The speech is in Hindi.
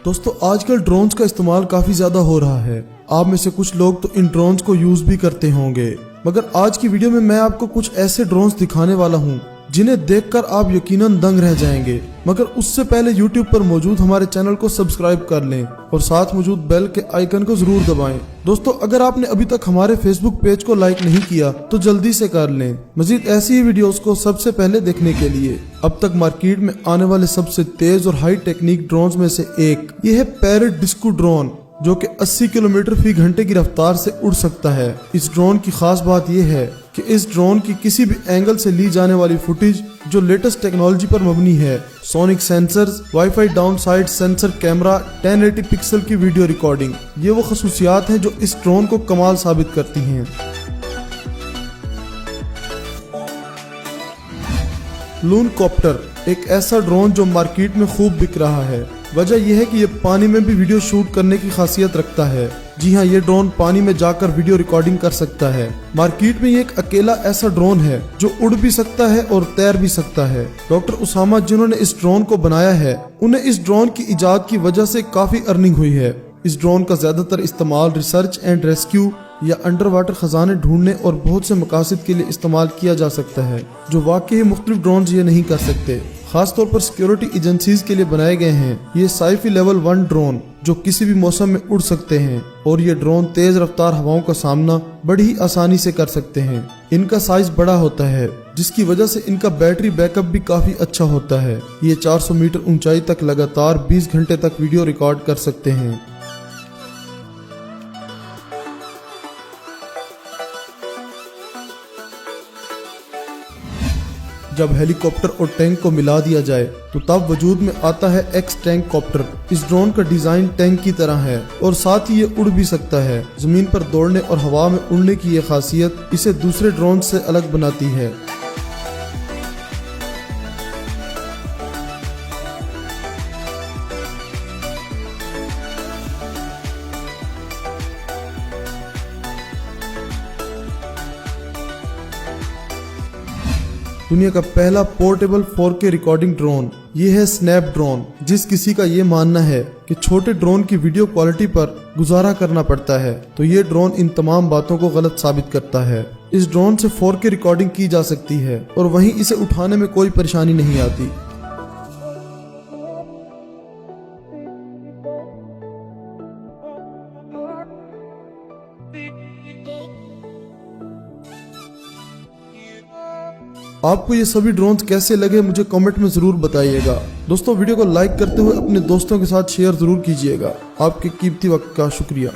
दोस्तों आजकल ड्रोन्स का इस्तेमाल काफी ज्यादा हो रहा है। आप में से कुछ लोग तो इन ड्रोन्स को यूज भी करते होंगे, मगर आज की वीडियो में मैं आपको कुछ ऐसे ड्रोन्स दिखाने वाला हूं जिन्हें देखकर आप यकीनन दंग रह जाएंगे। मगर उससे पहले YouTube पर मौजूद हमारे चैनल को सब्सक्राइब कर लें और साथ मौजूद बेल के आइकन को जरूर दबाएं। दोस्तों अगर आपने अभी तक हमारे Facebook पेज को लाइक नहीं किया तो जल्दी से कर लें। मजीद ऐसी ही वीडियोस को सबसे पहले देखने के लिए अब तक मार्केट में आने वाले सबसे तेज और हाई टेक्निक ड्रोन में से एक ये है पैरेट डिस्को ड्रोन, जो कि 80 किलोमीटर फी घंटे की रफ्तार से उड़ सकता है। इस ड्रोन की खास बात यह है कि इस ड्रोन की किसी भी एंगल से ली जाने वाली फुटेज जो लेटेस्ट टेक्नोलॉजी पर मबनी है, sonic sensors, wifi down side sensor camera, 1080 pixel की वीडियो रिकॉर्डिंग, ये वो खसूसियात हैं जो इस ड्रोन को कमाल साबित करती हैं। लून कॉप्टर एक ऐसा ड्रोन जो मार्केट में खूब बिक रहा है। वजह यह है कि यह पानी में भी वीडियो शूट करने की खासियत रखता है। जी हाँ, ये ड्रोन पानी में जाकर वीडियो रिकॉर्डिंग कर सकता है। मार्केट में ये एक अकेला ऐसा ड्रोन है जो उड़ भी सकता है और तैर भी सकता है। डॉक्टर उसामा जिन्होंने इस ड्रोन को बनाया है, उन्हें इस ड्रोन की इजाद की वजह से काफी अर्निंग हुई है। इस ड्रोन का ज्यादातर इस्तेमाल रिसर्च एंड रेस्क्यू या अंडर वाटर खजाने ढूंढने और बहुत से मकासद के लिए इस्तेमाल किया जा सकता है, जो वाकई मुख्तलिफ ड्रोन ये नहीं कर सकते। खासतौर पर सिक्योरिटी एजेंसीज के लिए बनाए गए हैं ये साइफी लेवल 1 ड्रोन जो किसी भी मौसम में उड़ सकते हैं, और ये ड्रोन तेज रफ्तार हवाओं का सामना बड़ी ही आसानी से कर सकते हैं। इनका साइज बड़ा होता है जिसकी वजह से इनका बैटरी बैकअप भी काफी अच्छा होता है। ये 400 मीटर ऊंचाई तक लगातार 20 घंटे तक वीडियो रिकॉर्ड कर सकते हैं। जब हेलीकॉप्टर और टैंक को मिला दिया जाए तो तब वजूद में आता है एक्स टैंक कॉप्टर। इस ड्रोन का डिजाइन टैंक की तरह है और साथ ही ये उड़ भी सकता है। जमीन पर दौड़ने और हवा में उड़ने की ये खासियत इसे दूसरे ड्रोन से अलग बनाती है। दुनिया का पहला पोर्टेबल 4K रिकॉर्डिंग ड्रोन ये है स्नैप ड्रोन। जिस किसी का ये मानना है कि छोटे ड्रोन की वीडियो क्वालिटी पर गुजारा करना पड़ता है, तो ये ड्रोन इन तमाम बातों को गलत साबित करता है। इस ड्रोन से 4K रिकॉर्डिंग की जा सकती है और वहीं इसे उठाने में कोई परेशानी नहीं आती। आपको ये सभी ड्रोन्स कैसे लगे मुझे कमेंट में जरूर बताइएगा। दोस्तों वीडियो को लाइक करते हुए अपने दोस्तों के साथ शेयर जरूर कीजिएगा। आपके कीमती वक्त का शुक्रिया।